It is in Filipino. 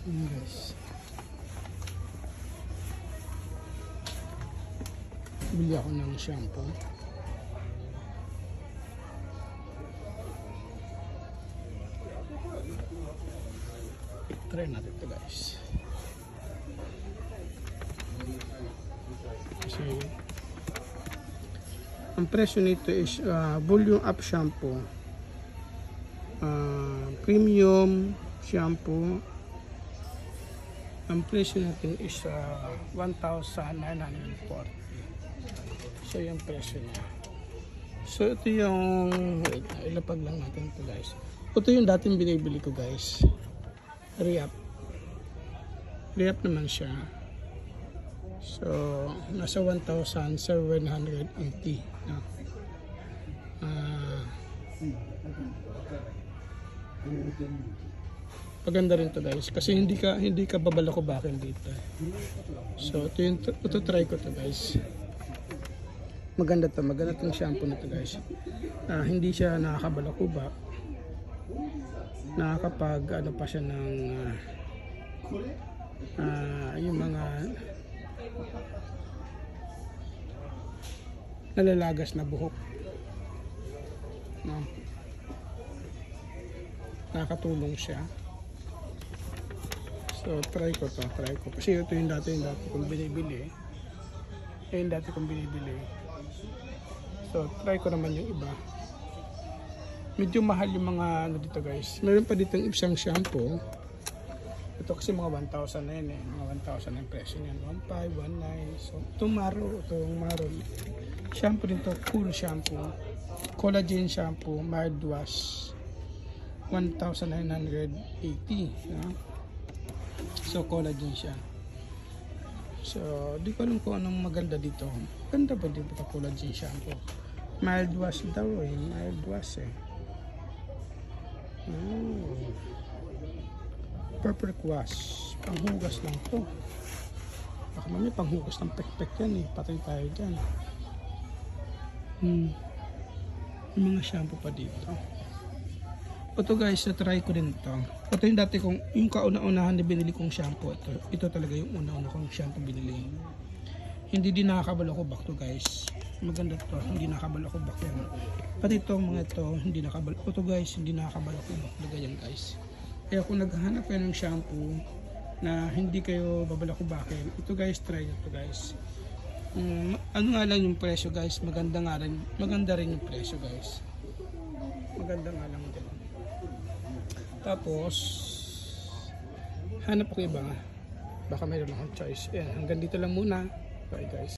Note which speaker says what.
Speaker 1: Guys, bili ako ng shampoo. Try natin ito guys. Kasi ang presyo nito is volume up shampoo, premium shampoo. Ang presyo natin is 1,940. So yung presyo niya. So ito yung, wait, ilapag lang natin ito guys. Ito yung dating binibili ko guys. Re-up naman siya. So nasa 1,780 no? Maganda rin to guys kasi hindi ka babalakobakin dito. So ito try ko to guys. Maganda tong shampoo na to guys. Hindi siya nakakabalakubak. Nakakapag ano pa siya ng yung mga nalalagas na buhok, no? Nakakatulong siya. So try ko kasi ito yung dati kong binibili. So try ko naman yung iba. Medyo mahal yung mga ano dito guys. Meron pa dito yung isang shampoo. Ito kasi mga 1,000 na yun eh. Mga 1,000 ang presyo niyan. 1,500, 1,900. So itong Maro shampoo dito, cool shampoo, collagen shampoo, mild wash, 1,980. So collagen siya. So di ko alam kung anong maganda dito. Ganda ba dito pa collagen shampoo? Mild wash daw eh. Mild wash eh. Perfect wash. Panghugas lang to. Baka may panghugas ng pek-pek yan eh. Patay tayo dyan. Yung mga shampoo pa dito. Ito guys, na-try ko din ito. Ito yung dati kong, yung kauna-unahan na binili kong shampoo. Ito talaga yung una-una kong shampoo binili. Hindi din nakakabalakubak to guys. Maganda to, hindi nakakabalakubak yan. Pati ito, mga ito, hindi nakakabalakubak. Ito guys, hindi nakakabalakubak talaga yan guys. Kaya kung naghahanap kayo ng shampoo na hindi kayo babalakubakin, ito guys, try ito guys. Ano nga lang yung presyo guys, maganda rin yung presyo guys. Maganda nga lang din. Tapos hanap ko iba, baka mayroon akong choice. Ayan, hanggang dito lang muna. Bye guys.